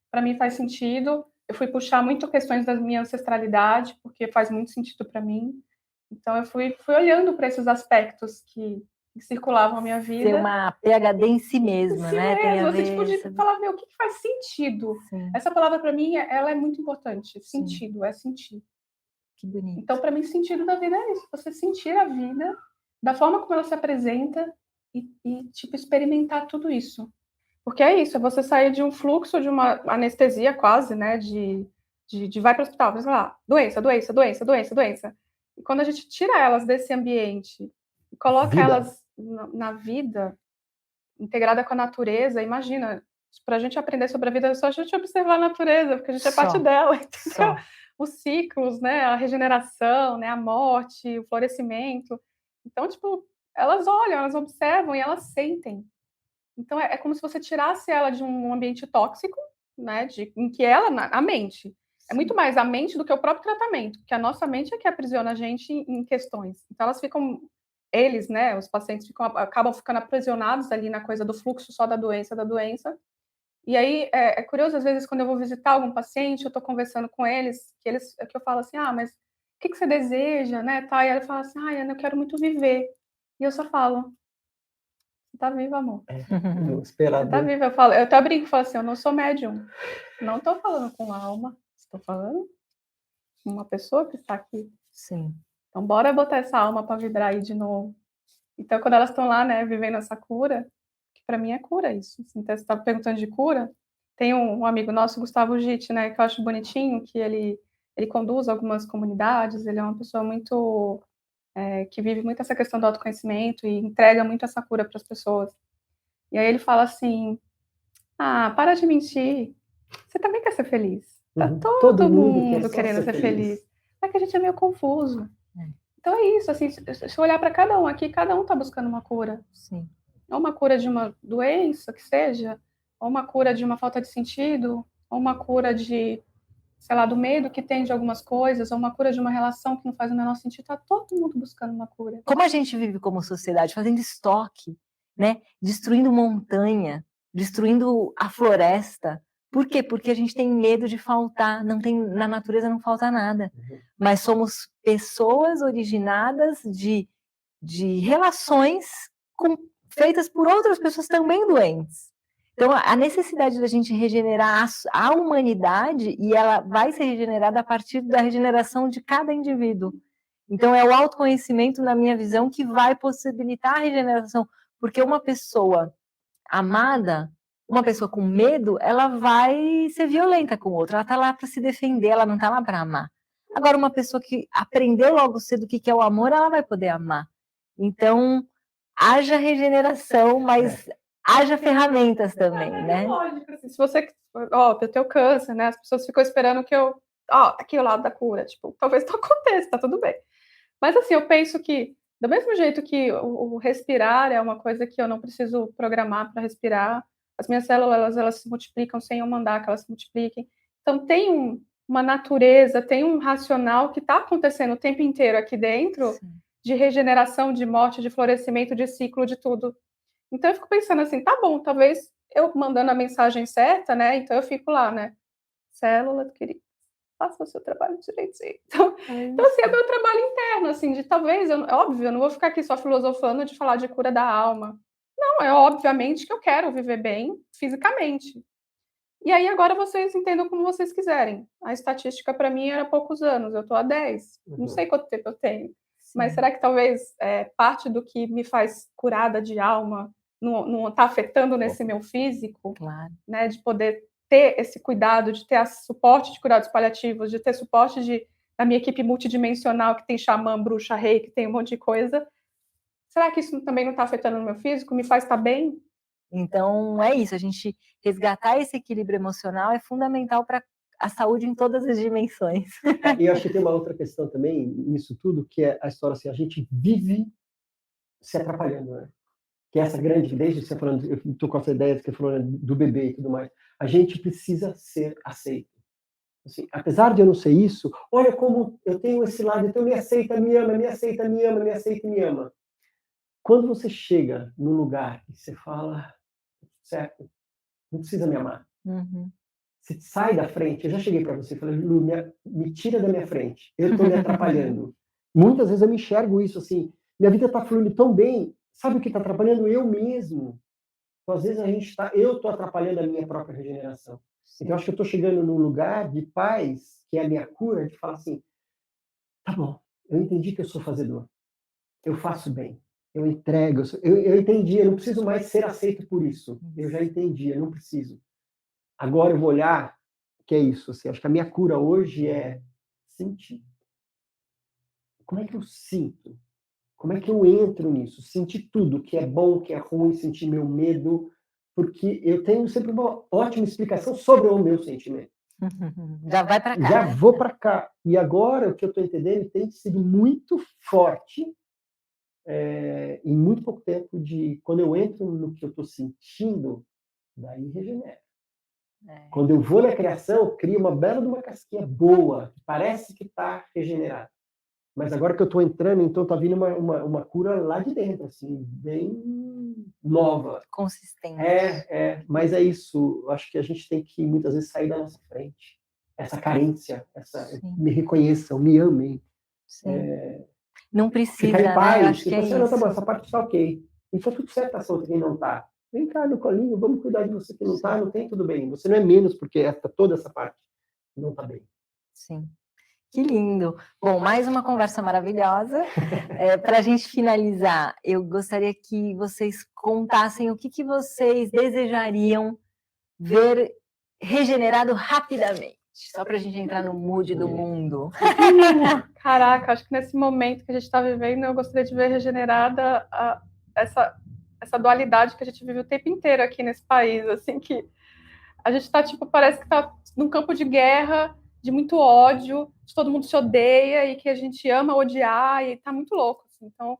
Para mim faz sentido. Eu fui puxar muito questões da minha ancestralidade, porque faz muito sentido para mim. Então, eu fui olhando para esses aspectos que circulavam a minha vida. Ser uma PhD em si mesma, né? Tem a ver, você tipo, de falar, meu, o que faz sentido? Sim. Essa palavra, para mim, ela é muito importante. Sentido, é sentir. Que bonito. Então, para mim, sentido da vida é isso. Você sentir a vida da forma como ela se apresenta e tipo, experimentar tudo isso. Porque é isso, é você sair de um fluxo, de uma anestesia quase, né? De vai para o hospital, vai lá, doença. E quando a gente tira elas desse ambiente e coloca elas na vida, integrada com a natureza, imagina, para a gente aprender sobre a vida, é só a gente observar a natureza, porque a gente é parte dela, entendeu? Os ciclos, né, a regeneração, né, a morte, o florescimento. Então, tipo, elas olham, elas observam e elas sentem. Então, é como se você tirasse ela de um ambiente tóxico né, em que a mente, é muito mais a mente do que o próprio tratamento, porque a nossa mente é que aprisiona a gente em questões. Então eles, né, os pacientes acabam ficando aprisionados ali na coisa do fluxo só da doença, e aí é curioso, às vezes, quando eu vou visitar algum paciente, eu estou conversando com eles, que eu falo assim, mas o que você deseja, né, tá? E ela fala assim, Ana, eu quero muito viver. E eu só falo, você tá viva, amor. Você tá viva. Eu até brinco e falo assim, eu não sou médium. Não estou falando com alma, estou falando com uma pessoa que está aqui. Sim. Então, bora botar essa alma para vibrar aí de novo. Então, quando elas estão lá, né, vivendo essa cura, que para mim é cura isso. Assim, então, você está perguntando de cura. Tem um amigo nosso, Gustavo Gitt, né, que eu acho bonitinho, que ele conduz algumas comunidades, ele é uma pessoa muito que vive muito essa questão do autoconhecimento e entrega muito essa cura para as pessoas. E aí ele fala assim, para de mentir, você também quer ser feliz. Tá todo mundo querendo ser feliz. É que a gente é meio confuso. Então é isso, assim, se eu olhar para cada um aqui, cada um está buscando uma cura. Sim. Ou uma cura de uma doença, que seja, ou uma cura de uma falta de sentido, ou uma cura de, sei lá, do medo que tem de algumas coisas, ou uma cura de uma relação que não faz o menor sentido. Está todo mundo buscando uma cura. Como a gente vive como sociedade, fazendo estoque, né? Destruindo montanha, destruindo a floresta. Por quê? Porque a gente tem medo de faltar, na natureza não falta nada. Mas somos pessoas originadas de relações feitas por outras pessoas também doentes. Então, a necessidade da gente regenerar a humanidade, e ela vai ser regenerada a partir da regeneração de cada indivíduo. Então, é o autoconhecimento, na minha visão, que vai possibilitar a regeneração, porque uma pessoa amada, uma pessoa com medo, ela vai ser violenta com o outro, ela está lá para se defender, ela não está lá para amar. Agora, uma pessoa que aprendeu logo cedo o que é o amor, ela vai poder amar. Então, haja regeneração, mas haja ferramentas também, né? Lógico, assim, se você, tem o teu câncer, né? As pessoas ficam esperando que tá aqui o lado da cura, tipo, talvez não aconteça, tá tudo bem. Mas assim, eu penso que, do mesmo jeito que o respirar é uma coisa que eu não preciso programar para respirar, as minhas células, elas se multiplicam sem eu mandar que elas se multipliquem. Então, tem uma natureza, tem um racional que está acontecendo o tempo inteiro aqui dentro, sim, de regeneração, de morte, de florescimento, de ciclo, de tudo. Então, eu fico pensando assim, tá bom, talvez eu mandando a mensagem certa, né? Então, eu fico lá, né? Célula, querida, faça o seu trabalho direitinho. Então, assim, é meu trabalho interno, assim, de talvez, óbvio, eu não vou ficar aqui só filosofando de falar de cura da alma. Não, é obviamente que eu quero viver bem fisicamente. E aí agora vocês entendam como vocês quiserem. A estatística para mim era poucos anos, eu estou há 10. Não sei quanto tempo eu tenho. Sim. Mas será que talvez parte do que me faz curada de alma não está afetando nesse meu físico? Claro. Né, de poder ter esse cuidado, de ter suporte de cuidados paliativos, de ter suporte da minha equipe multidimensional, que tem xamã, bruxa, rei, que tem um monte de coisa. Será que isso também não está afetando no meu físico? Me faz estar bem? Então, é isso, a gente resgatar esse equilíbrio emocional é fundamental para a saúde em todas as dimensões. E eu acho que tem uma outra questão também nisso tudo, que é a história assim, a gente vive se atrapalhando, né? Que é essa grande, desde você falando, eu estou com essa ideia que você falou, né, do bebê e tudo mais, a gente precisa ser aceito. Assim, apesar de eu não ser isso, olha como eu tenho esse lado, então me aceita, me ama, me aceita, me ama, me aceita e me ama. Quando você chega num lugar e você fala, certo, não precisa me amar. Uhum. Você sai da frente, eu já cheguei para você e falei, Lu, me tira da minha frente, eu estou me atrapalhando. Muitas vezes eu me enxergo isso assim, minha vida está fluindo tão bem, sabe o que está atrapalhando? Eu mesmo. Então, às vezes eu estou atrapalhando a minha própria regeneração. Sim. Então, acho que eu estou chegando num lugar de paz, que é a minha cura, de falar assim, tá bom, eu entendi que eu sou fazedor, eu faço bem, eu entrego, eu entendi, eu não preciso mais ser aceito por isso, eu já entendi, eu não preciso. Agora eu vou olhar, que é isso, assim, acho que a minha cura hoje é sentir. Como é que eu sinto? Como é que eu entro nisso? Sentir tudo, que é bom, que é ruim, sentir meu medo, porque eu tenho sempre uma ótima explicação sobre o meu sentimento. Já vai para cá. Já vou para cá. E agora, o que eu estou entendendo, tem sido muito forte, em muito pouco tempo, quando eu entro no que eu estou sentindo, daí regenera. Quando eu vou na criação, eu crio uma bela de uma casquinha boa, que parece que está regenerada. Mas agora que eu estou entrando, então está vindo uma cura lá de dentro, assim, bem nova. Consistente. Mas é isso. Eu acho que a gente tem que, muitas vezes, sair da nossa frente. Essa carência, me reconheçam, me amem. Não precisa, ficar em paz. né? Eu acho que é isso. Não, tá bom, essa parte está ok. Então tudo certo, tá solto, quem não está. Vem cá no colinho, vamos cuidar de você que não está, não tem tudo bem. Você não é menos porque toda essa parte não está bem. Sim. Que lindo. Bom, mais uma conversa maravilhosa. Para a gente finalizar, eu gostaria que vocês contassem o que vocês desejariam ver regenerado rapidamente, só para a gente entrar no mood do mundo. Caraca, acho que nesse momento que a gente está vivendo, eu gostaria de ver regenerada essa dualidade que a gente vive o tempo inteiro aqui nesse país, assim, que a gente está, tipo, parece que está num campo de guerra, de muito ódio, de todo mundo se odeia e que a gente ama odiar e tá muito louco, assim. Então,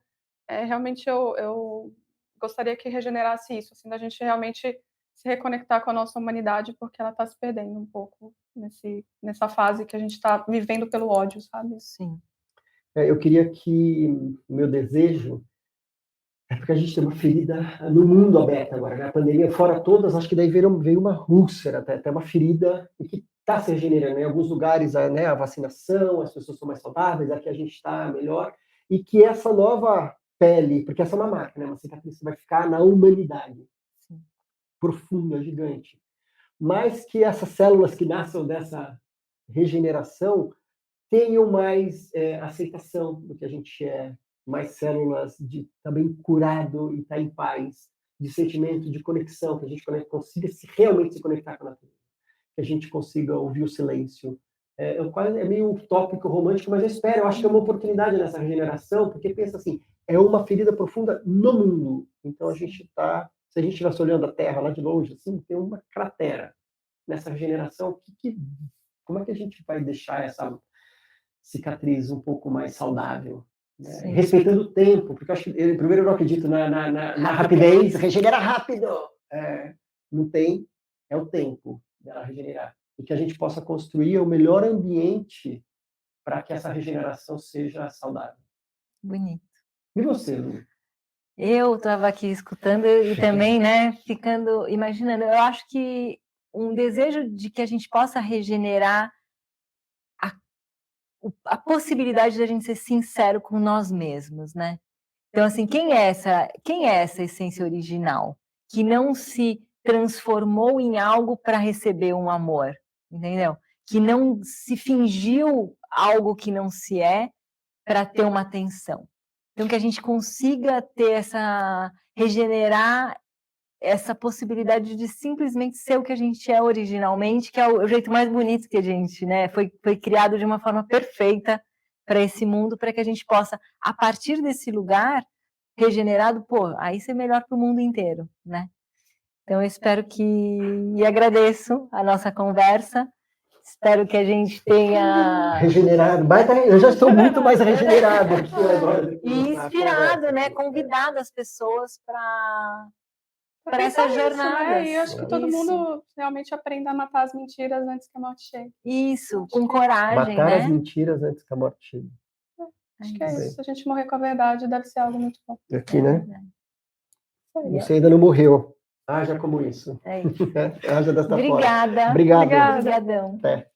realmente eu gostaria que regenerasse isso, assim, da gente realmente se reconectar com a nossa humanidade, porque ela está se perdendo um pouco nessa fase que a gente está vivendo pelo ódio, sabe? Sim. Eu queria que o meu desejo é porque a gente tem uma ferida no mundo aberta agora, né? A pandemia, fora todas, acho que daí veio uma úlcera, até uma ferida que está se regenerando. Em alguns lugares, né, a vacinação, as pessoas estão mais saudáveis, aqui a gente está melhor, e que essa nova pele, porque essa é uma marca, né? Uma cicatriz que vai ficar na humanidade. Sim. Profunda, gigante. Mas que essas células que nascem dessa regeneração tenham mais aceitação do que a gente é, mais células de também curado e estar em paz, de sentimento de conexão, que a gente consiga realmente se conectar com a natureza, que a gente consiga ouvir o silêncio. É meio utópico, romântico, mas eu acho que é uma oportunidade nessa regeneração, porque pensa assim, é uma ferida profunda no mundo. Então a gente está, se a gente estivesse olhando a Terra lá de longe, assim, tem uma cratera nessa regeneração. Como é que a gente vai deixar essa cicatriz um pouco mais saudável, né? Respeitando o tempo, porque eu acho que primeiro eu não acredito na rapidez, regenera rápido. Não tem, é o tempo dela regenerar. E que a gente possa construir o melhor ambiente para que essa regeneração seja saudável. Bonito. E você, Lu? Eu estava aqui escutando e também, né, imaginando. Eu acho que um desejo de que a gente possa regenerar a possibilidade de a gente ser sincero com nós mesmos, né? Então, assim, quem é essa essência original que não se transformou em algo para receber um amor, entendeu? Que não se fingiu algo que não se é para ter uma atenção. Então, que a gente consiga ter regenerar essa possibilidade de simplesmente ser o que a gente é originalmente, que é o jeito mais bonito que a gente, né? Foi criado de uma forma perfeita para esse mundo, para que a gente possa, a partir desse lugar regenerado, aí ser melhor para o mundo inteiro, né? Então, eu espero e agradeço a nossa conversa. Espero que a gente tenha... Regenerado. Eu já estou muito mais regenerado aqui agora. E inspirado, né? Convidado as pessoas para essa jornada. Né? E eu acho que todo mundo realmente aprenda a matar as mentiras antes que a morte chegue. Isso, com coragem, matar né? as mentiras antes que a morte chegue. Acho que é isso. Se a gente morrer com a verdade, deve ser algo muito bom. Aqui, né? Você ainda não morreu. Haja como isso. É isso. Haja desta Obrigada. forma. Obrigado. Obrigadão. Até.